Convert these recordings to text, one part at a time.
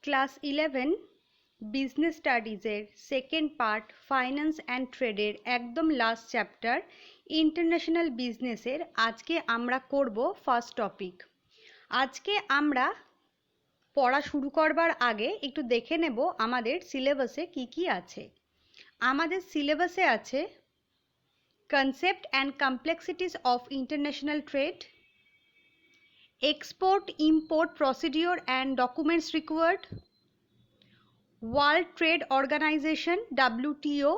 Class 11 business স্টাডিজের second part finance and ট্রেডের একদম লাস্ট চ্যাপ্টার ইন্টারন্যাশনাল বিজনেসের আজকে আমরা করব ফার্স্ট টপিক। আজকে আমরা পড়া শুরু করবার আগে একটু দেখে নেব আমাদের সিলেবাসে কি কি আছে। আমাদের সিলেবাসে আছে concept and complexities of international trade, export import procedure and documents required, World Trade Organization WTO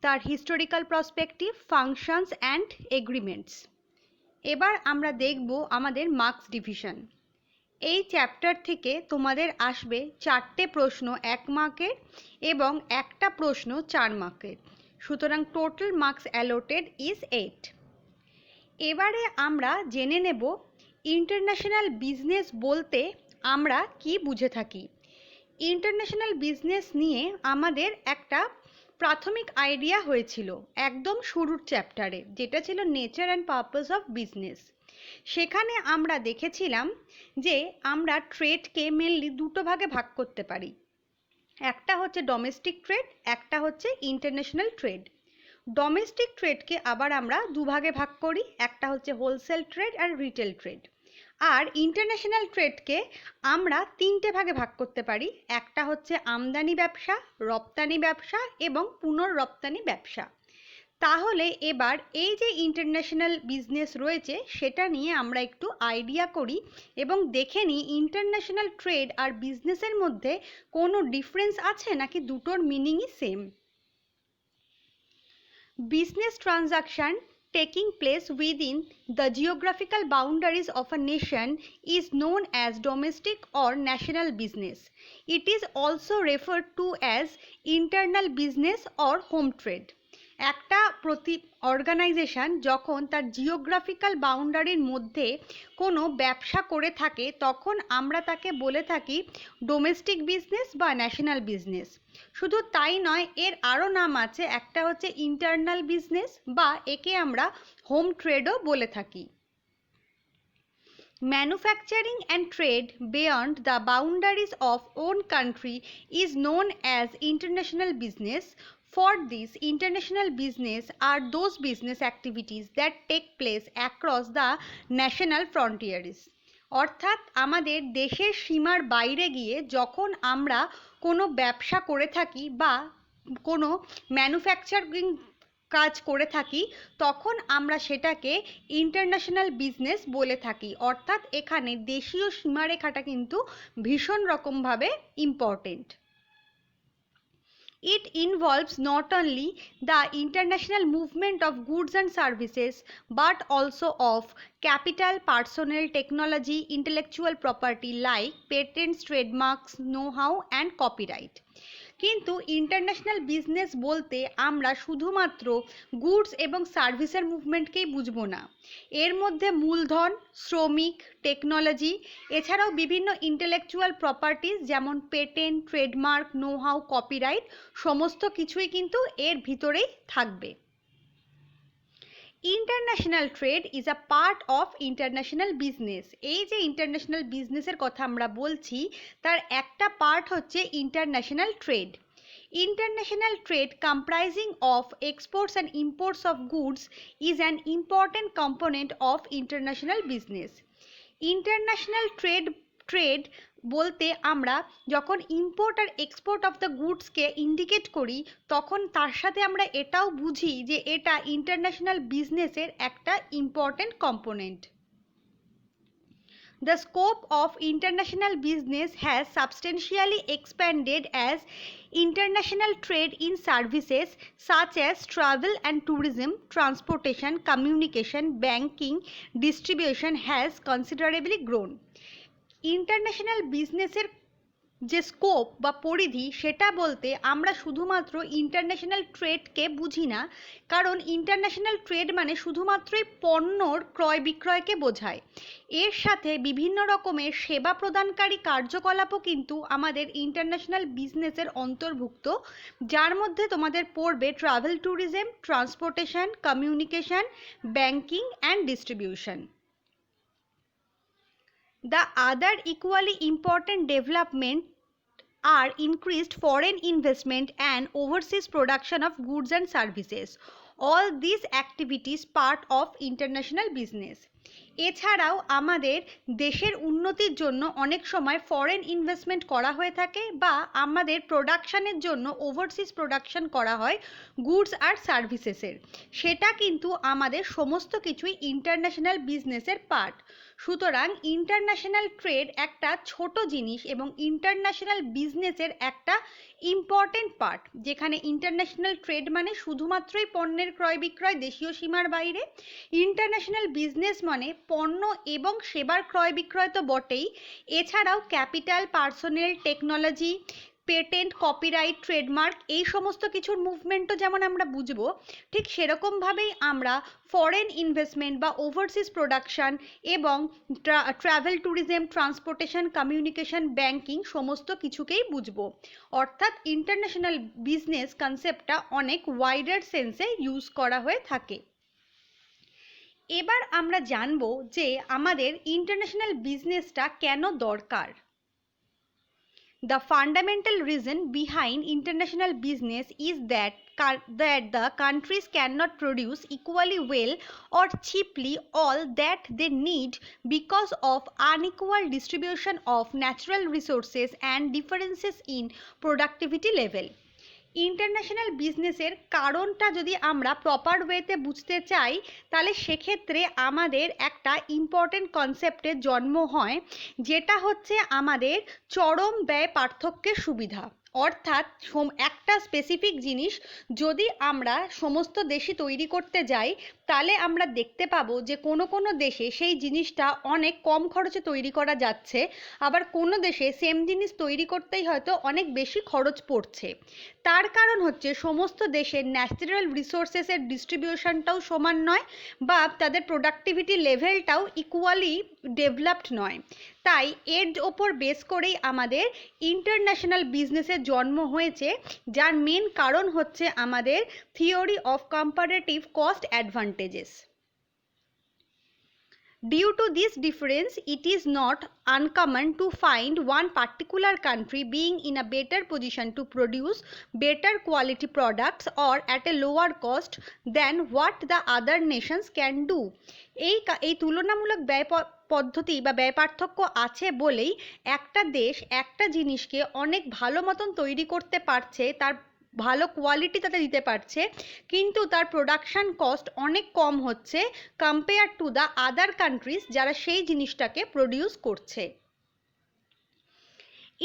তার historical perspective, functions and agreements। এবার আমরা দেখব আমাদের মার্কস ডিভিশন। এই চ্যাপ্টার থেকে তোমাদের আসবে 4টে প্রশ্ন 1 মার্কের এবং একটা প্রশ্ন 4 মার্কের, সুতরাং টোটাল মার্কস অ্যালোটেড ইজ 8। এবারে আমরা জেনে নেব ইন্টারন্যাশনাল বিজনেস বলতে আমরা কি বুঝে থাকি। ইন্টারন্যাশনাল বিজনেস নিয়ে আমাদের একটা প্রাথমিক আইডিয়া হয়েছিল একদম শুরুর চ্যাপ্টারে, যেটা ছিল nature and purpose of business. সেখানে আমরা দেখেছিলাম যে আমরা ট্রেডকে মেনলি দুটো ভাগে ভাগ করতে পারি, একটা হচ্ছে ডোমেস্টিক ট্রেড, একটা হচ্ছে ইন্টারন্যাশনাল ট্রেড। ডোমেস্টিক ট্রেডকে আবার আমরা দুভাগে ভাগ করি, একটা হচ্ছে হোলসেল ট্রেড আর রিটেল ট্রেড। আর ইন্টারন্যাশনাল ট্রেডকে আমরা 3টে ভাগে ভাগ করতে পারি, একটা হচ্ছে আমদানি ব্যবসা, রপ্তানি ব্যবসা এবং পুনর্রপ্তানি ব্যবসা। তাহলে এবার এই যে ইন্টারন্যাশনাল বিজনেস রয়েছে সেটা নিয়ে আমরা একটু আইডিয়া করি এবং দেখে নিই ইন্টারন্যাশনাল ট্রেড আর বিজনেসের মধ্যে কোনো ডিফারেন্স আছে নাকি দুটোর মিনিংই same. Business transaction taking place within the geographical boundaries of a nation is known as domestic or national business. It is also referred to as internal business or home trade. একটা organisation যখন তার geographical বাউন্ডারির মধ্যে কোনো ব্যবসা করে থাকে তখন আমরা তাকে বলে থাকি ডোমেস্টিক বিজনেস বা ন্যাশনাল বিজনেস। শুধু তাই নয়, এর আরও নাম আছে, একটা হচ্ছে ইন্টারনাল বিজনেস বা একে আমরা হোম ট্রেডও বলে থাকি। Manufacturing and trade beyond the boundaries of own country is known as international business. For this, international business are those business activities that take place across the national frontiers. অর্থাৎ আমাদের দেশের সীমার বাইরে গিয়ে যখন আমরা কোনো ব্যবসা করে থাকি বা কোনো ম্যানুফ্যাকচারিং কাজ করে থাকি তখন আমরা সেটাকে ইন্টারন্যাশনাল বিজনেস বলে থাকি। অর্থাৎ এখানে দেশীয় সীমারেখাটা কিন্তু ভীষণ রকমভাবে important. It involves not only the international movement of goods and services but also of capital, personnel, technology, intellectual property like patents, trademarks, know-how and copyright. কিন্তু ইন্টারন্যাশনাল বিজনেস বলতে আমরা শুধুমাত্র গুডস এবং সার্ভিসের মুভমেন্টকেই বুঝবো না, এর মধ্যে মূলধন, শ্রমিক, টেকনোলজি এছাড়াও বিভিন্ন ইন্টেলেকচুয়াল প্রপার্টিজ যেমন patent, trademark, know how, copyright সমস্ত কিছুই কিন্তু এর ভিতরেই থাকবে। International trade is a part of international business. এই যে ইন্টারন্যাশনাল বিজনেসের কথা আমরা বলছি তার একটা পার্ট হচ্ছে international trade. International trade comprising of exports and imports of goods is an important component of international business. International trade বলতে আমরা যখন ইম্পোর্ট আর এক্সপোর্ট অফ দ্য গুডসকে ইন্ডিকেট করি তখন তার সাথে আমরা এটাও বুঝি যে এটা ইন্টারন্যাশনাল বিজনেসের একটা important component. The scope of international business has substantially expanded as international trade in services such as travel and tourism, transportation, communication, banking, distribution has considerably grown. International business-এর যে স্কোপ বা পরিধি সেটা বলতে আমরা শুধুমাত্র ইন্টারন্যাশনাল ট্রেডকে বুঝি না, কারণ ইন্টারন্যাশনাল ট্রেড মানে শুধুমাত্রই পণ্যর ক্রয় বিক্রয়কে বোঝায়। এর সাথে বিভিন্ন রকমের সেবা প্রদানকারী কার্যকলাপও কিন্তু আমাদের ইন্টারন্যাশনাল বিজনেসের অন্তর্ভুক্ত, যার মধ্যে তোমাদের পড়বে travel, tourism, transportation, communication, banking and distribution. The other equally important development are increased foreign investment and overseas production of goods and services. All these activities part of international business. এছাড়াও আমাদের দেশের উন্নতির জন্য অনেক সময় ফরেন ইনভেস্টমেন্ট করা হয়ে থাকে বা আমাদের প্রোডাকশনের জন্য ওভারসিজ প্রোডাকশন করা হয় গুডস আর সার্ভিসেসের, সেটা কিন্তু আমাদের সমস্ত কিছুই ইন্টারন্যাশনাল বিজনেসের পার্ট। সুতরাং ইন্টারন্যাশনাল ট্রেড একটা ছোট জিনিস এবং ইন্টারন্যাশনাল বিজনেসের একটা ইম্পর্টেন্ট পার্ট, যেখানে ইন্টারন্যাশনাল ট্রেড মানে শুধুমাত্রই পণ্যের ক্রয় বিক্রয় দেশীয় সীমার বাইরে। ইন্টারন্যাশনাল বিজনেস মানে পণ্য এবং সেবার ক্রয় বিক্রয় তো বটেই, এছাড়াও capital, personnel, technology, patent, copyright, trademark এই সমস্ত কিছুর মুভমেন্টও যেমন আমরা বুঝবো, ঠিক সেরকমভাবেই আমরা ফরেন ইনভেস্টমেন্ট বা ওভারসিজ প্রোডাকশন এবং travel, tourism, transportation, communication, banking সমস্ত কিছুকেই বুঝবো। অর্থাৎ ইন্টারন্যাশনাল বিজনেস কনসেপ্টটা অনেক ওয়াইডার সেন্সে ইউজ করা হয়ে থাকে। এবার আমরা জানবো যে আমাদের ইন্টারন্যাশনাল বিজনেসটা কেন দরকার। The fundamental reason behind international business is that the countries cannot produce equally well or cheaply all that they need because of unequal distribution of natural resources and differences in productivity level. International বিজনেসের কারণটা যদি আমরা proper ওয়েতে বুঝতে চাই, তাহলে সেক্ষেত্রে আমাদের একটা ইম্পর্টেন্ট কনসেপ্টের জন্ম হয়, যেটা হচ্ছে আমাদের চরম ব্যয় পার্থক্যের সুবিধা। অর্থাৎ একটা স্পেসিফিক জিনিস যদি আমরা সমস্ত দেশে তৈরি করতে যাই, তাহলে আমরা দেখতে পাবো যে কোনো কোনো দেশে সেই জিনিসটা অনেক কম খরচে তৈরি করা যাচ্ছে, আবার কোনো দেশে সেম জিনিস তৈরি করতেই হয়তো অনেক বেশি খরচ পড়ছে। তার কারণ হচ্ছে সমস্ত দেশের ন্যাচারাল রিসোর্সেসের ডিস্ট্রিবিউশনটাও সমান নয় বা তাদের প্রোডাক্টিভিটি লেভেলটাও ইকুয়ালি ডেভেলপড নয়। তাই এর ওপর বেস করেই আমাদের ইন্টারন্যাশনাল বিজনেসের জন্ম হয়েছে, যার মেন কারণ হচ্ছে আমাদের theory of comparative cost advantages. Due to this difference, it is not uncommon to find one particular country being in a better position to produce better quality products or at a lower cost than what the other nations can do. এই তুলনামূলক ব্যয় পদ্ধতি বা ব্যয় পার্থক্য আছে বলেই একটা দেশ একটা জিনিসকে অনেক ভালো মতন তৈরি করতে পারছে, তার ভালো কোয়ালিটি তাতে দিতে পারছে, কিন্তু তার প্রোডাকশন কস্ট অনেক কম হচ্ছে compare to the other countries যারা সেই জিনিসটাকে প্রডিউস করছে।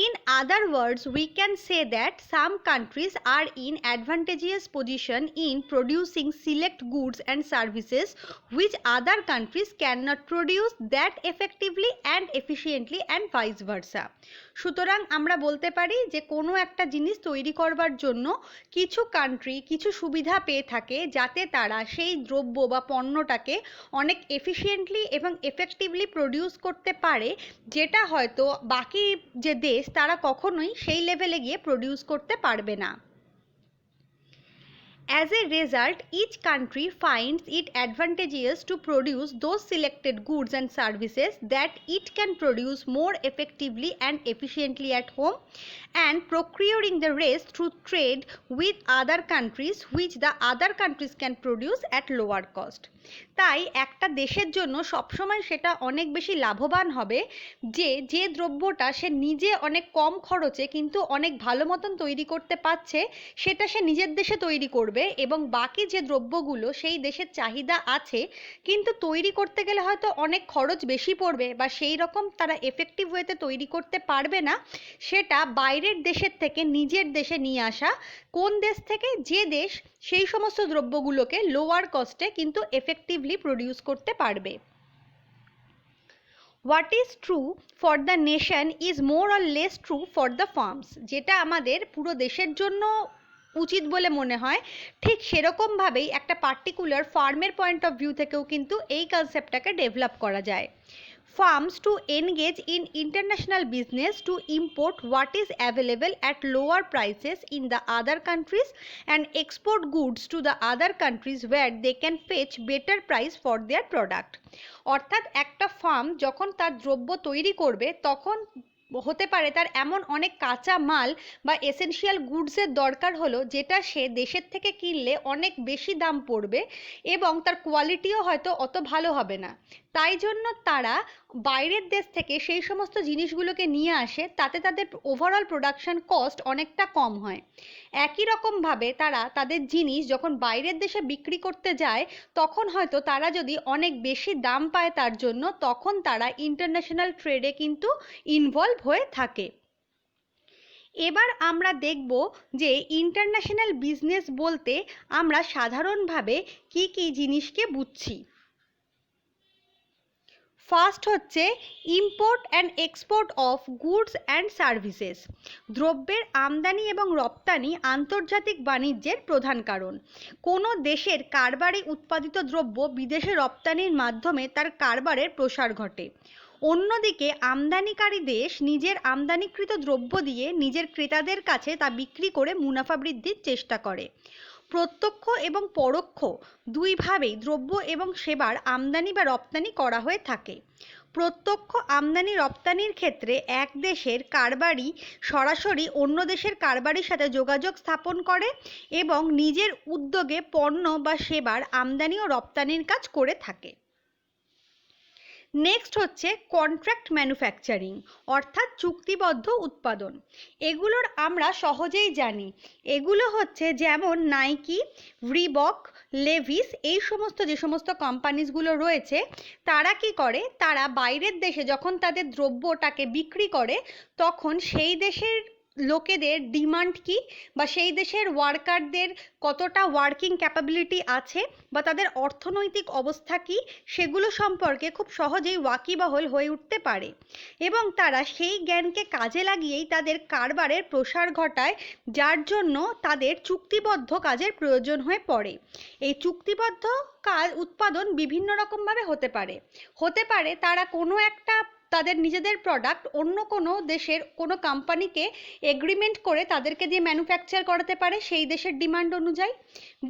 In other words, we can say that some countries are in advantageous position in producing select goods and services which other countries cannot produce that effectively and efficiently and vice versa. সুতরাং আমরা বলতে পারি যে কোনো একটা জিনিস তৈরি করবার জন্য কিছু কান্ট্রি কিছু সুবিধা পেয়ে থাকে, যাতে তারা সেই দ্রব্য বা পণ্যটাকে অনেক এফিশিয়েন্টলি এবং এফেক্টিভলি প্রডিউস করতে পারে, যেটা হয়তো বাকি যে দেশ তারা কখনোই সেই লেভেলে গিয়ে প্রডিউস করতে পারবে না। As a result, each country finds it advantageous to produce those selected goods and services that it can produce more effectively and efficiently at home, and procuring the rest through trade with other countries which the other countries can produce at lower cost. তাই একটা দেশের জন্য সবসময় সেটা অনেক বেশি লাভবান হবে যে দ্রব্যটা সে নিজে অনেক কম খরচে কিন্তু অনেক ভালো মতন তৈরি করতে পারছে, সেটা সে নিজের দেশে তৈরি করবে, এবং বাকি যে দ্রব্যগুলো সেই দেশের চাহিদা আছে কিন্তু তৈরি করতে গেলে হয়তো অনেক খরচ বেশি পড়বে বা সেই রকম তারা এফেক্টিভ ওয়েতে তৈরি করতে পারবে না, সেটা বাইরের দেশের থেকে নিজের দেশে নিয়ে আসা। কোন দেশ থেকে? যে দেশ সেই সমস্ত দ্রব্যগুলোকে লোয়ার কস্টে কিন্তু এফেক্টিভলি প্রডিউস করতে পারবে। What is true for the nation is more or less true for the farms. যেটা আমাদের পুরো দেশের জন্য উচিত বলে মনে হয়, ঠিক সেরকমভাবেই একটা পার্টিকুলার ফার্মের পয়েন্ট অফ ভিউ থেকেও কিন্তু এই কনসেপ্টটাকে ডেভেলপ করা যায়। Farms to engage in international business to import what is available at lower prices in the other countries and export goods to the other countries where they can fetch better price for their product. অর্থাৎ একটা farm যখন তার দ্রব্য তৈরি করবে তখন হতে পারে তার এমন অনেক কাঁচা মাল বা এসেনশিয়াল গুডসের দরকার হলো যেটা সে দেশের থেকে কিনলে অনেক বেশি দাম পড়বে এবং তার কোয়ালিটিও হয়তো অত ভালো হবে না। তাই জন্য তারা বাইরের দেশ থেকে সেই সমস্ত জিনিসগুলোকে নিয়ে আসে, তাতে তাদের ওভারঅল প্রোডাকশন কস্ট অনেকটা কম হয়। একই রকমভাবে তারা তাদের জিনিস যখন বাইরের দেশে বিক্রি করতে যায়, তখন হয়তো তারা যদি অনেক বেশি দাম পায় তার জন্য, তখন তারা ইন্টারন্যাশনাল ট্রেডে কিন্তু ইনভলভ হয়ে থাকে। এবার আমরা দেখব যে ইন্টারন্যাশনাল বিজনেস বলতে আমরা সাধারণভাবে কি কি জিনিসকে বুঝছি। ফার্স্ট হচ্ছে import and export of goods and services. দ্রব্যের আমদানি এবং রপ্তানি আন্তর্জাতিক বাণিজ্যের প্রধান কারণ। কোনো দেশের কারবারে উৎপাদিত দ্রব্য বিদেশে রপ্তানির মাধ্যমে তার কারবারের প্রসার ঘটে। অন্যদিকে আমদানিকারী দেশ নিজের আমদানিকৃত দ্রব্য দিয়ে নিজের ক্রেতাদের কাছে তা বিক্রি করে মুনাফা বৃদ্ধির চেষ্টা করে। প্রত্যক্ষ এবং পরোক্ষ দুইভাবেই দ্রব্য এবং সেবার আমদানি বা রপ্তানি করা হয়ে থাকে। প্রত্যক্ষ আমদানি রপ্তানির ক্ষেত্রে এক দেশের কারবারি সরাসরি অন্য দেশের কারবারির সাথে যোগাযোগ স্থাপন করে এবং নিজের উদ্যোগে পণ্য বা সেবার আমদানি ও রপ্তানির কাজ করে থাকে। নেক্সট হচ্ছে কন্ট্রাক্ট ম্যানুফ্যাকচারিং, অর্থাৎ চুক্তিবদ্ধ উৎপাদন। এগুলোর আমরা সহজেই জানি। এগুলো হচ্ছে যেমন নাইকি, রিবক, লেভিস, এই সমস্ত যে সমস্ত কোম্পানিজগুলো রয়েছে, তারা কি করে, তারা বাইরের দেশে যখন তাদের দ্রব্যটাকে বিক্রি করে, তখন সেই দেশের লোকেদের ডিমান্ড কি বা সেই দেশের ওয়ার্কারদের কতটা ওয়ার্কিং ক্যাপাবিলিটি আছে বা তাদের অর্থনৈতিক অবস্থা কি, সেগুলো সম্পর্কে খুব সহজেই ওয়াকিবহাল হয়ে উঠতে পারে এবং তারা সেই জ্ঞানকে কাজে লাগিয়েই তাদের কারবারের প্রসার ঘটায়, যার জন্য তাদের চুক্তিবদ্ধ কাজের প্রয়োজন হয়ে পড়ে। এই চুক্তিবদ্ধ কাজ উৎপাদন বিভিন্ন রকমভাবে হতে পারে তারা কোনো একটা তাদের নিজেদের প্রোডাক্ট অন্য কোনো দেশের কোনো কোম্পানিকে এগ্রিমেন্ট করে তাদেরকে দিয়ে ম্যানুফ্যাকচার করাতে পারে সেই দেশের ডিমান্ড অনুযায়ী,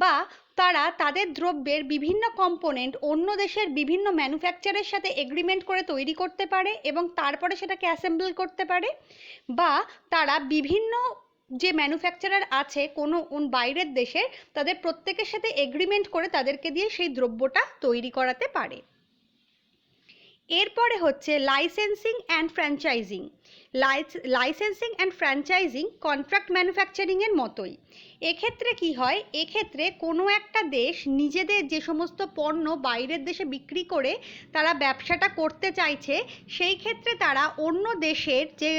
বা তারা তাদের দ্রব্যের বিভিন্ন কম্পোনেন্ট অন্য দেশের বিভিন্ন ম্যানুফ্যাকচারের সাথে এগ্রিমেন্ট করে তৈরি করতে পারে এবং তারপরে সেটাকে অ্যাসেম্বল করতে পারে, বা তারা বিভিন্ন যে ম্যানুফ্যাকচারার আছে কোনো বাইরের দেশের, তাদের প্রত্যেকের সাথে এগ্রিমেন্ট করে তাদেরকে দিয়ে সেই দ্রব্যটা তৈরি করাতে পারে। এরপরে হচ্ছে licensing and franchising. Licensing and franchising contract ম্যানুফ্যাকচারিংয়ের মতোই। এক্ষেত্রে কি হয়, এক্ষেত্রে কোনো একটা দেশ নিজেদের যে সমস্ত পণ্য বাইরের দেশে বিক্রি করে তারা ব্যবসাটা করতে চাইছে, সেই ক্ষেত্রে তারা অন্য দেশের যে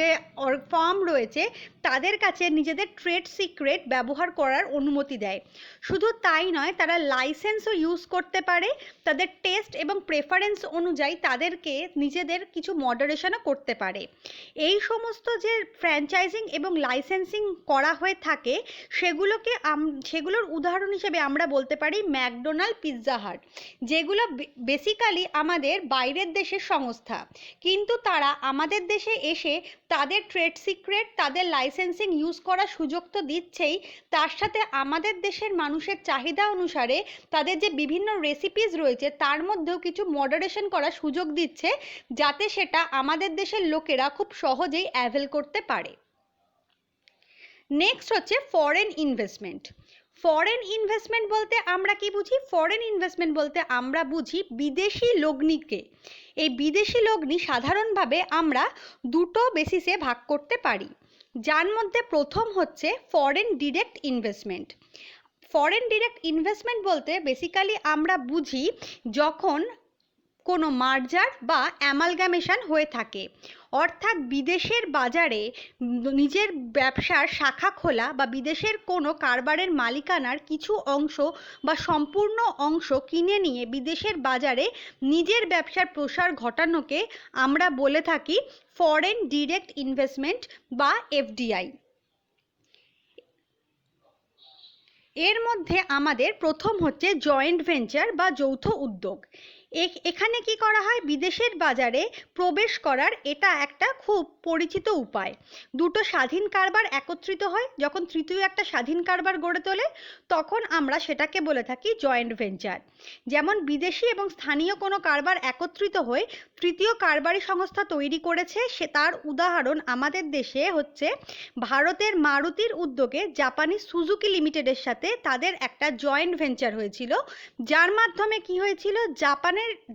ফার্ম রয়েছে তাদের কাছে নিজেদের ট্রেড সিক্রেট ব্যবহার করার অনুমতি দেয়। শুধু তাই নয়, তারা লাইসেন্সও ইউজ করতে পারে, তাদের টেস্ট এবং প্রেফারেন্স অনুযায়ী তাদেরকে নিজেদের কিছু মডারেশনও করতে পারে। এই সমস্ত যে ফ্র্যাঞ্চাইজিং এবং লাইসেন্সিং করা হয়ে থাকে, সেগুলোর উদাহরণ হিসেবে আমরা বলতে পারি ম্যাকডোনাল্ড, পিৎজা হাট, যেগুলো বেসিক্যালি আমাদের বাইরের দেশের সংস্থা, কিন্তু তারা আমাদের দেশে এসে তাদের ট্রেড সিক্রেট, তাদের লাইসেন্সিং ইউজ করার সুযোগ তো দিচ্ছেই, তার সাথে আমাদের দেশের মানুষের চাহিদা অনুসারে তাদের যে বিভিন্ন রেসিপিস রয়েছে তার মধ্যেও কিছু মডারেশন করার সুযোগ দিচ্ছে, যাতে সেটা আমাদের দেশের লোকেরা খুব সহজেই অ্যাভেল করতে পারে। নেক্সট হচ্ছে ফরেন ইনভেস্টমেন্ট। ফরেন ইনভেস্টমেন্ট বলতে আমরা কি বুঝি? ফরেন ইনভেস্টমেন্ট বলতে আমরা বুঝি বিদেশি লগ্নিকে। এই বিদেশি লগ্নি সাধারণভাবে আমরা দুটো বেসিসে ভাগ করতে পারি, যার মধ্যে প্রথম হচ্ছে foreign direct investment. Foreign direct investment বলতে বেসিক্যালি আমরা বুঝি যখন কোনো মার্জার বা অ্যামালগামেশন হয়ে থাকে, অর্থাৎ বিদেশের বাজারে নিজের ব্যবসার শাখা খোলা বা বিদেশের কোনো কারবারের মালিকানার কিছু অংশ বা সম্পূর্ণ অংশ কিনে নিয়ে বিদেশের বাজারে নিজের ব্যবসার প্রসার ঘটানোকে আমরা বলে থাকি ফরেন ডিরেক্ট ইনভেস্টমেন্ট বা এফডিআই। এর মধ্যে আমাদের প্রথম হচ্ছে জয়েন্ট ভেঞ্চার বা যৌথ উদ্যোগ। এখানে কি করা হয়, বিদেশের বাজারে প্রবেশ করার এটা একটা খুব পরিচিত উপায়। দুটো স্বাধীন কারবার একত্রিত হয়, যখন তৃতীয় একটা স্বাধীন কারবার গড়ে তোলে তখন আমরা সেটাকে বলে থাকি জয়েন্ট ভেঞ্চার। যেমন বিদেশি এবং স্থানীয় কোনো কারবার একত্রিত হয়ে তৃতীয় কারবারি সংস্থা তৈরি করেছে, সে তার উদাহরণ আমাদের দেশে হচ্ছে ভারতের মারুতির উদ্যোগে জাপানি সুজুকি লিমিটেডের সাথে তাদের একটা জয়েন্ট ভেঞ্চার হয়েছিল, যার মাধ্যমে কি হয়েছিল,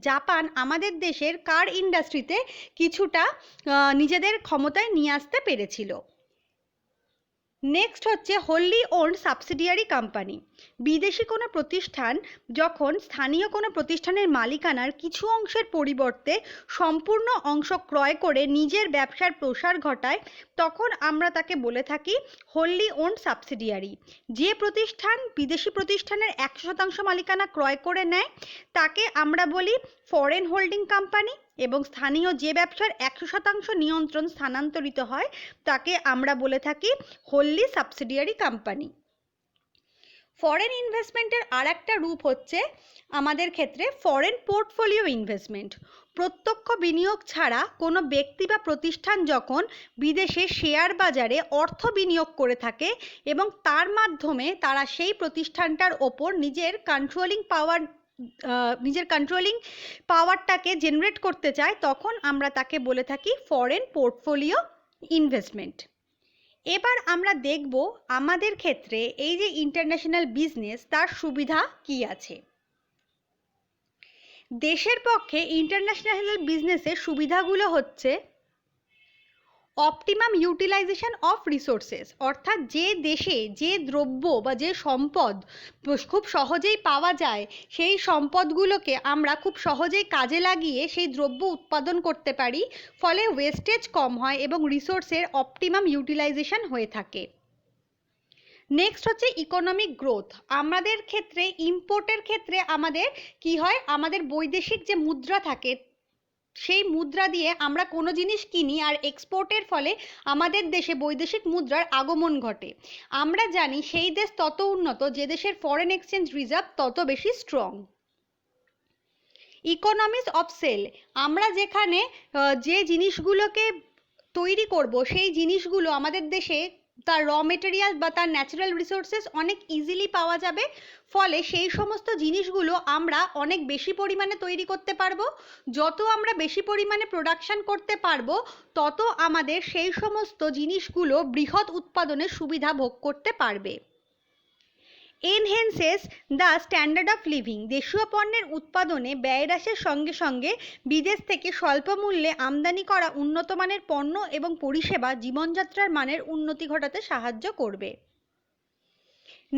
জাপান আমাদের দেশের কার ইন্ডাস্ট্রিতে কিছুটা নিজেদের ক্ষমতায় নিয়ে আসতে পেরেছিল। নেক্সট হচ্ছে হোললি ওন্ড সাবসিডিয়ারি কোম্পানি। বিদেশি কোনো প্রতিষ্ঠান যখন স্থানীয় কোনো প্রতিষ্ঠানের মালিকানার কিছু অংশের পরিবর্তে সম্পূর্ণ অংশ ক্রয় করে নিজের ব্যবসার প্রসার ঘটায়, তখন আমরা তাকে বলে থাকি হোললি ওন্ড সাবসিডিয়ারি। যে প্রতিষ্ঠান বিদেশি প্রতিষ্ঠানের 100% মালিকানা ক্রয় করে নেয় তাকে আমরা বলি ফরেন হোল্ডিং কোম্পানি, এবং স্থানীয় যে ব্যবসার 100% নিয়ন্ত্রণ স্থানান্তরিত হয় তাকে আমরা বলে থাকি হোললি সাবসিডিয়ারি কোম্পানি। ফরেন ইনভেস্টমেন্টের আর একটা রূপ হচ্ছে আমাদের ক্ষেত্রে ফরেন পোর্টফোলিও ইনভেস্টমেন্ট। প্রত্যক্ষ বিনিয়োগ ছাড়া কোনো ব্যক্তি বা প্রতিষ্ঠান যখন বিদেশে শেয়ার বাজারে অর্থ বিনিয়োগ করে থাকে এবং তার মাধ্যমে তারা সেই প্রতিষ্ঠানটার ওপর নিজের কন্ট্রোলিং পাওয়ারটাকে জেনারেট করতে চায়, তখন আমরা তাকে বলে থাকি ফরেন পোর্টফোলিও ইনভেস্টমেন্ট। এবার আমরা দেখব আমাদের ক্ষেত্রে এই যে ইন্টারন্যাশনাল বিজনেস, তার সুবিধা কি আছে। দেশের পক্ষে ইন্টারন্যাশনাল বিজনেসের সুবিধাগুলো হচ্ছে অপটিমাম ইউটিলাইজেশন অফ রিসোর্সেস, অর্থাৎ যে দেশে যে দ্রব্য বা যে সম্পদ খুব সহজেই পাওয়া যায় সেই সম্পদগুলোকে আমরা খুব সহজেই কাজে লাগিয়ে সেই দ্রব্য উৎপাদন করতে পারি, ফলে ওয়েস্টেজ কম হয় এবং রিসোর্সের অপটিমাম ইউটিলাইজেশন হয়ে থাকে। নেক্সট হচ্ছে ইকোনমিক গ্রোথ। আমাদের ক্ষেত্রে ইম্পোর্টের ক্ষেত্রে আমাদের কি হয়, আমাদের বৈদেশিক যে মুদ্রা থাকে সেই মুদ্রা দিয়ে আমরা কোনো জিনিস কিনি, আর এক্সপোর্টের ফলে আমাদের দেশে বৈদেশিক মুদ্রার আগমন ঘটে। আমরা জানি সেই দেশ তত উন্নত যে দেশের ফরেন এক্সচেঞ্জ রিজার্ভ তত বেশি স্ট্রং। ইকোনমিস অফ সেল, আমরা যেখানে যে জিনিসগুলোকে তৈরি করব সেই জিনিসগুলো আমাদের দেশে তার র মেটেরিয়াল বা তার ন্যাচারাল রিসোর্সেস অনেক ইজিলি পাওয়া যাবে, ফলে সেই সমস্ত জিনিসগুলো আমরা অনেক বেশি পরিমাণে তৈরি করতে পারবো। যত আমরা বেশি পরিমাণে প্রোডাকশন করতে পারবো তত আমাদের সেই সমস্ত জিনিসগুলো বৃহৎ উৎপাদনের সুবিধা ভোগ করতে পারবে। এনহেন্সেস দ্য স্ট্যান্ডার্ড অফ লিভিং, দেশীয় পণ্যের উৎপাদনে ব্যয় হ্রাসের সঙ্গে সঙ্গে বিদেশ থেকে স্বল্প মূল্যে আমদানি করা উন্নত মানের পণ্য এবং পরিষেবা জীবনযাত্রার মানের উন্নতি ঘটাতে সাহায্য করবে।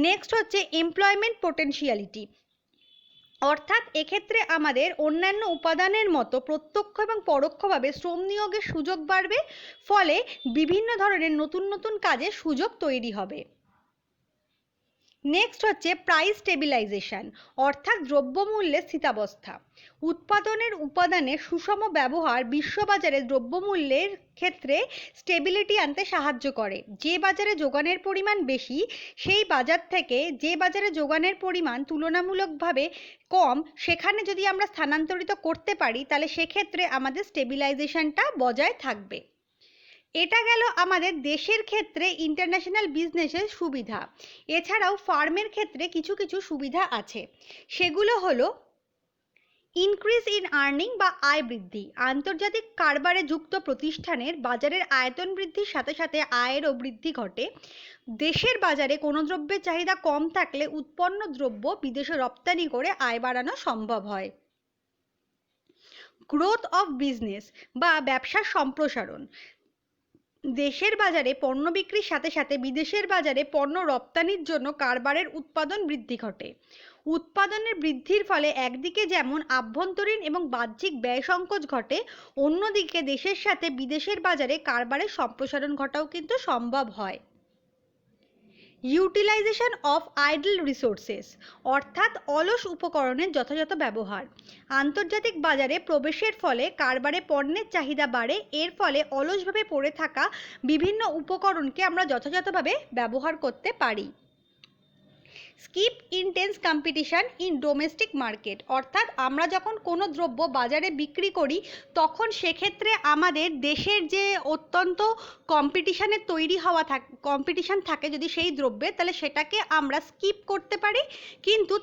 নেক্সট হচ্ছে এমপ্লয়মেন্ট পোটেনশিয়ালিটি, অর্থাৎ এক্ষেত্রে আমাদের অন্যান্য উপাদানের মতো প্রত্যক্ষ এবং পরোক্ষভাবে শ্রম নিয়োগের সুযোগ বাড়বে, ফলে বিভিন্ন ধরনের নতুন নতুন কাজের সুযোগ তৈরি হবে। নেক্সট হচ্ছে প্রাইস স্টেবিলাইজেশন, অর্থাৎ দ্রব্যমূল্যের স্থিতাবস্থা। উৎপাদনের উপাদানের সুষম ব্যবহার বিশ্ববাজারে দ্রব্যমূল্যের ক্ষেত্রে স্টেবিলিটি আনতে সাহায্য করে। যে বাজারে যোগানের পরিমাণ বেশি সেই বাজার থেকে যে বাজারে যোগানের পরিমাণ তুলনামূলকভাবে কম সেখানে যদি আমরা স্থানান্তরিত করতে পারি তাহলে সেক্ষেত্রে আমাদের স্টেবিলাইজেশনটা বজায় থাকবে। এটা গেল আমাদের দেশের ক্ষেত্রে ইন্টারন্যাশনাল বিজনেসের সুবিধা। এছাড়াও ফার্মের ক্ষেত্রে কিছু কিছু সুবিধা আছে, সেগুলো হলো ইনক্রিজ ইন আর্নিং বা আয় বৃদ্ধি। আন্তর্জাতিক কারবারে যুক্ত প্রতিষ্ঠানের বাজারের আয়তন বৃদ্ধির সাথে সাথে আয়েরও বৃদ্ধি ঘটে। দেশের বাজারে কোনো দ্রব্যের চাহিদা কম থাকলে উৎপন্ন দ্রব্য বিদেশে রপ্তানি করে আয় বাড়ানো সম্ভব হয়। গ্রোথ অফ বিজনেস বা ব্যবসার সম্প্রসারণ, দেশের বাজারে পণ্য বিক্রির সাথে সাথে বিদেশের বাজারে পণ্য রপ্তানির জন্য কারবারের উৎপাদন বৃদ্ধি ঘটে। উৎপাদনের বৃদ্ধির ফলে একদিকে যেমন আভ্যন্তরীণ এবং বাহ্যিক ব্যয় সংকোচ ঘটে, অন্যদিকে দেশের সাথে বিদেশের বাজারে কারবারের সম্প্রসারণ ঘটাও কিন্তু সম্ভব হয়। ইউটিলাইজেশন অফ আইডল রিসোর্সেস, অর্থাৎ অলস উপকরণের যথাযথ ব্যবহার। আন্তর্জাতিক বাজারে প্রবেশের ফলে কারবারে পণ্যের চাহিদা বাড়ে, এর ফলে অলসভাবে পড়ে থাকা বিভিন্ন উপকরণকে আমরা যথাযথভাবে ব্যবহার করতে পারি। Skip intense competition in domestic market, অর্থাৎ আমরা যখন কোনো দ্রব্য বাজারে বিক্রি করি তখন সেক্ষেত্রে আমাদের দেশের যে অত্যন্ত কম্পিটিশন থাকে যদি সেই দ্রব্যে, তাহলে সেটাকে আমরা স্কিপ করতে পারি, কিন্তু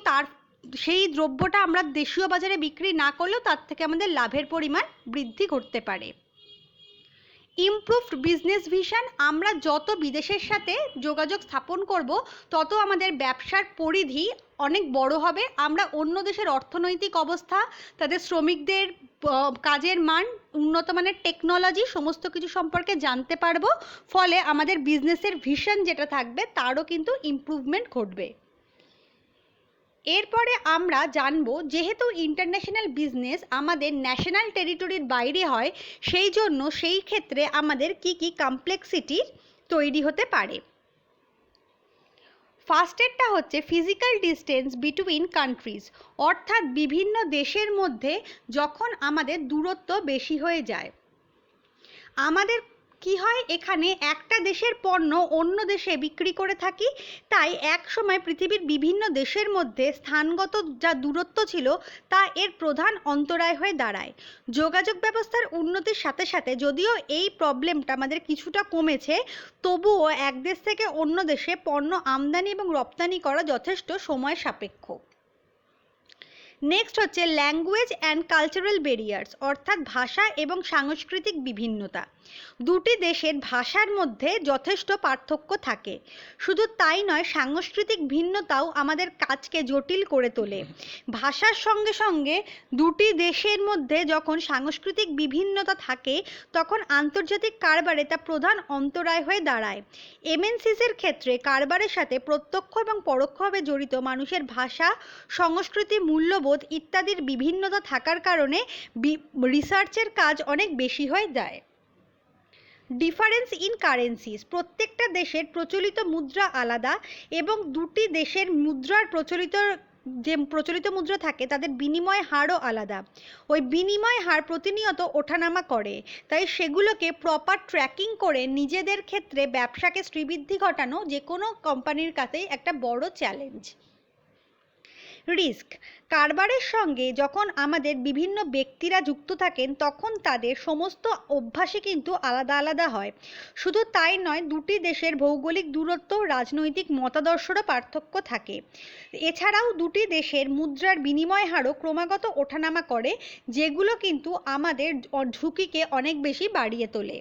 সেই দ্রব্যটা আমরা দেশীয় বাজারে বিক্রি না করলেও তার থেকে আমাদের লাভের পরিমাণ বৃদ্ধি করতে পারে। ইমপ্রুভড বিজনেস ভিশন, আমরা যত বিদেশের সাথে যোগাযোগ স্থাপন করব তত আমাদের ব্যবসার পরিধি অনেক বড় হবে। আমরা অন্য দেশের অর্থনৈতিক অবস্থা, তাদের শ্রমিকদের কাজের মান, উন্নত মানের টেকনোলজি সমস্ত কিছু সম্পর্কে জানতে পারবো। ফলে আমাদের বিজনেসের ভিশন যেটা থাকবে তারও কিন্তু ইমপ্রুভমেন্ট ঘটবে। এরপরে আমরা জানবো, যেহেতু ইন্টারন্যাশনাল বিজনেস আমাদের ন্যাশনাল টেরিটরির বাইরে হয়, সেই জন্য সেই ক্ষেত্রে আমাদের কি কি কমপ্লেক্সিটি তৈরি হতে পারে। ফার্স্টেরটা হচ্ছে ফিজিক্যাল ডিস্টেন্স বিটুইন কান্ট্রিজ, অর্থাৎ বিভিন্ন দেশের মধ্যে যখন আমাদের দূরত্ব বেশি হয়ে যায়, আমাদের কি হয়, এখানে একটা দেশের পণ্য অন্য দেশে বিক্রি করে থাকি, তাই এক সময় পৃথিবীর বিভিন্ন দেশের মধ্যে স্থানগত যা দূরত্ব ছিল তা এর প্রধান অন্তরায় হয়ে দাঁড়ায়। যোগাযোগ ব্যবস্থার উন্নতির সাথে সাথে যদিও এই প্রবলেমটা আমাদের কিছুটা কমেছে, তবুও এক দেশ থেকে অন্য দেশে পণ্য আমদানি এবং রপ্তানি করা যথেষ্ট সময় সাপেক্ষ। নেক্সট হচ্ছে ল্যাঙ্গুয়েজ অ্যান্ড কালচারাল ব্যারিয়ার্স, অর্থাৎ ভাষা এবং সাংস্কৃতিক বিভিন্নতা। দুটি দেশের ভাষার মধ্যে যথেষ্ট পার্থক্য থাকে। শুধু তাই নয়, সাংস্কৃতিক ভিন্নতাও আমাদের কাজকে জটিল করে তোলে। ভাষার সঙ্গে সঙ্গে দুটি দেশের মধ্যে যখন সাংস্কৃতিক বিভিন্নতা থাকে তখন আন্তর্জাতিক কারবারে তা প্রধান অন্তরায় হয়ে দাঁড়ায়। এমএনসিসের ক্ষেত্রে কারবারের সাথে প্রত্যক্ষ এবং পরোক্ষভাবে জড়িত মানুষের ভাষা, সংস্কৃতি, মূল্যবোধ ইত্যাদির বিভিন্নতা থাকার কারণে রিসার্চের কাজ অনেক বেশি হয়ে যায়। ডিফারেন্স ইন কারেন্সিস, প্রত্যেকটা দেশের প্রচলিত মুদ্রা আলাদা এবং দুটি দেশের মুদ্রার প্রচলিত মুদ্রা থাকে তাদের বিনিময় হারও আলাদা। ওই বিনিময় হার প্রতিনিয়ত ওঠানামা করে, তাই সেগুলোকে প্রপার ট্র্যাকিং করে নিজেদের ক্ষেত্রে ব্যবসাকে শ্রীবৃদ্ধি ঘটানো যে কোনো কোম্পানির কাছেই একটা বড় চ্যালেঞ্জ। রিস্ক, কারবারের সঙ্গে যখন আমাদের বিভিন্ন ব্যক্তিরা যুক্ত থাকেন তখন তাদের সমস্ত অভ্যাসই কিন্তু আলাদা আলাদা হয়। শুধু তাই নয়, দুটি দেশের ভৌগোলিক দূরত্ব, রাজনৈতিক মতাদর্শেরও পার্থক্য থাকে। এছাড়াও দুটি দেশের মুদ্রার বিনিময় হারও ক্রমাগত ওঠানামা করে, যেগুলো কিন্তু আমাদের ঝুঁকিকে অনেক বেশি বাড়িয়ে তোলে।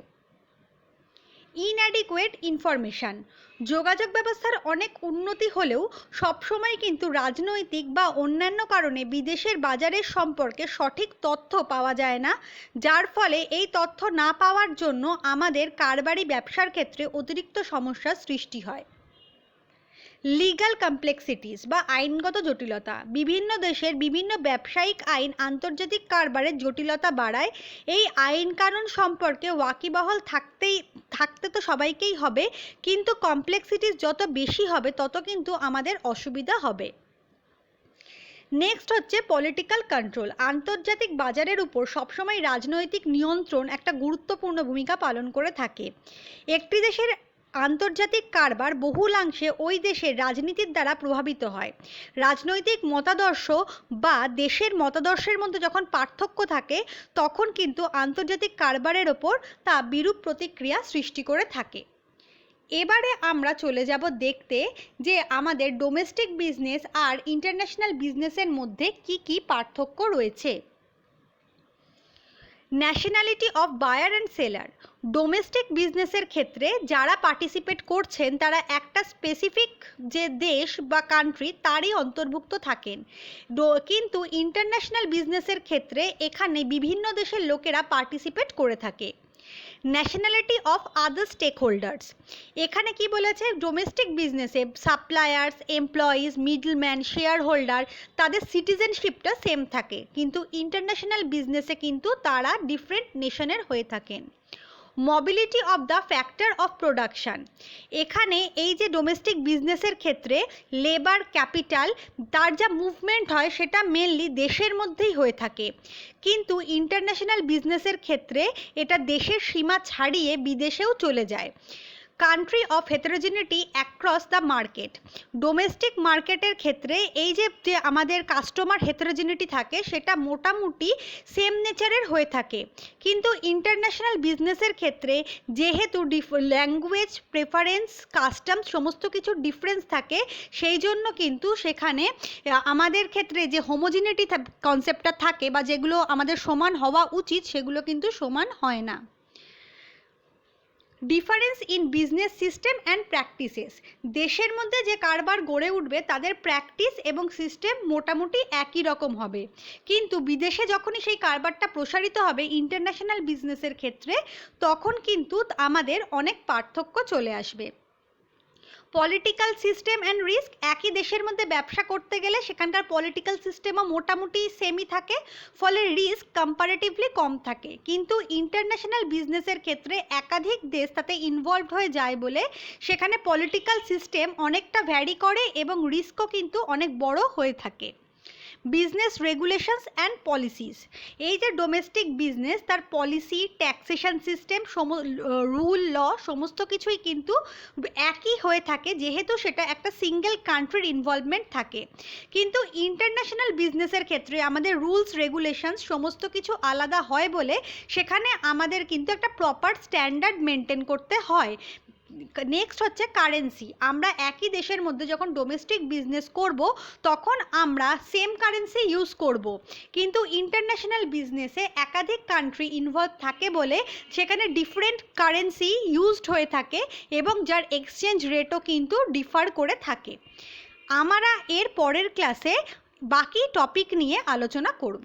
ইনঅ্যাডিকুয়েট ইনফরমেশান, যোগাযোগ ব্যবস্থার অনেক উন্নতি হলেও সবসময় কিন্তু রাজনৈতিক বা অন্যান্য কারণে বিদেশের বাজারের সম্পর্কে সঠিক তথ্য পাওয়া যায় না, যার ফলে এই তথ্য না পাওয়ার জন্য আমাদের কারবারি ব্যবসার ক্ষেত্রে অতিরিক্ত সমস্যার সৃষ্টি হয়। লিগ্যাল কমপ্লেক্সিটিস বা আইনগত জটিলতা, বিভিন্ন দেশের বিভিন্ন ব্যবসায়িক আইন আন্তর্জাতিক কারবারের জটিলতা বাড়ায়। এই আইন কানুন সম্পর্কে ওয়াকিবহাল থাকতে তো সবাইকেই হবে, কিন্তু কমপ্লেক্সিটিস যত বেশি হবে তত কিন্তু আমাদের অসুবিধা হবে। নেক্সট হচ্ছে পলিটিক্যাল কন্ট্রোল, আন্তর্জাতিক বাজারের উপর সবসময় রাজনৈতিক নিয়ন্ত্রণ একটা গুরুত্বপূর্ণ ভূমিকা পালন করে থাকে। একটি দেশের আন্তর্জাতিক কারবার বহুলাংশে ওই দেশের রাজনীতির দ্বারা প্রভাবিত হয়। রাজনৈতিক মতাদর্শ বা দেশের মতাদর্শের মধ্যে যখন পার্থক্য থাকে তখন কিন্তু আন্তর্জাতিক কারবারের ওপর তা বিরূপ প্রতিক্রিয়া সৃষ্টি করে থাকে। এবারে আমরা চলে যাব দেখতে যে আমাদের ডোমেস্টিক বিজনেস আর ইন্টারন্যাশনাল বিজনেসের মধ্যে কি কি পার্থক্য রয়েছে। Nationality of buyer and seller, domestic বিজনেসের ক্ষেত্রে যারা পার্টিসিপেট করছেন তারা একটা স্পেসিফিক যে দেশ বা কান্ট্রি তারই অন্তর্ভুক্ত থাকেন, কিন্তু ইন্টারন্যাশনাল বিজনেসের ক্ষেত্রে এখানে বিভিন্ন দেশের লোকেরা পার্টিসিপেট করে থাকে। Nationality of other stakeholders, এখানে কি বলেছে, ডোমেস্টিক বিজনেসে suppliers, employees, middleman, shareholder তাদের সিটিজেনশিপটা সেম থাকে, কিন্তু ইন্টারন্যাশনাল বিজনেসে কিন্তু তারা ডিফারেন্ট নেশনের হয়ে থাকেন। Mobility of the factor of production, এখানে এই যে ডোমেস্টিক বিজনেসের ক্ষেত্রে লেবার ক্যাপিটাল তার যা মুভমেন্ট হয় সেটা মেনলি দেশের মধ্যেই হয়ে থাকে, কিন্তু ইন্টারন্যাশনাল বিজনেসের ক্ষেত্রে এটা দেশের সীমা ছাড়িয়ে বিদেশেও চলে যায়। Country of heterogeneity across the market. Domestic মার্কেটের ক্ষেত্রে এই যে আমাদের কাস্টমার হেটারোজেনিটি থাকে সেটা মোটামুটি সেম নেচারের হয়ে থাকে, কিন্তু ইন্টারন্যাশনাল বিজনেসের ক্ষেত্রে যেহেতু ল্যাঙ্গুয়েজ, প্রেফারেন্স, কাস্টম সমস্ত কিছু ডিফারেন্স থাকে, সেই জন্য কিন্তু সেখানে আমাদের ক্ষেত্রে যে হোমোজিনিটি কনসেপ্টটা থাকে বা যেগুলো আমাদের সমান হওয়া উচিত সেগুলো কিন্তু সমান হয় না। Difference in business system and practices. দেশের মধ্যে যে কারবার গড়ে উঠবে তাদের প্র্যাকটিস এবং সিস্টেম মোটামুটি একই রকম হবে, কিন্তু বিদেশে যখনই সেই কারবারটা প্রসারিত হবে ইন্টারন্যাশনাল বিজনেসের ক্ষেত্রে, তখন কিন্তু আমাদের অনেক পার্থক্য চলে আসবে। Political system and risk. একই দেশের মধ্যে ব্যবসা করতে গেলে সেখানকার পলিটিক্যাল সিস্টেমও মোটামুটি সেমই থাকে, ফলে রিস্ক কম্পারেটিভলি কম থাকে, কিন্তু ইন্টারন্যাশনাল বিজনেসের ক্ষেত্রে একাধিক দেশ তাতে ইনভলভড হয়ে যায় বলে সেখানে পলিটিক্যাল সিস্টেম অনেকটা ভ্যারি করে এবং রিস্কও কিন্তু অনেক বড় হয়ে থাকে। Business regulations and policies. এই যে ডোমেস্টিক বিজনেস, তার পলিসি, ট্যাক্সেশন সিস্টেম, রুল, ল সমস্ত কিছুই কিন্তু একই হয়ে থাকে যেহেতু সেটা একটা সিঙ্গেল কান্ট্রির ইনভলভমেন্ট থাকে, কিন্তু ইন্টারন্যাশনাল বিজনেসের ক্ষেত্রে আমাদের রুলস, রেগুলেশনস সমস্ত কিছু আলাদা হয় বলে সেখানে আমাদের কিন্তু একটা প্রপার স্ট্যান্ডার্ড মেনটেন করতে হয়। নেক্সট হচ্ছে কারেন্সি। আমরা একই দেশের মধ্যে যখন ডোমেস্টিক বিজনেস করব তখন আমরা সেম কারেন্সি ইউজ করব, কিন্তু ইন্টারন্যাশনাল বিজনেসে একাধিক কান্ট্রি ইনভলভ থাকে বলে সেখানে ডিফারেন্ট কারেন্সি ইউজড হয়ে থাকে এবং যার এক্সচেঞ্জ রেটও কিন্তু ডিফার করে থাকে। আমরা এর পরের ক্লাসে বাকি টপিক নিয়ে আলোচনা করব।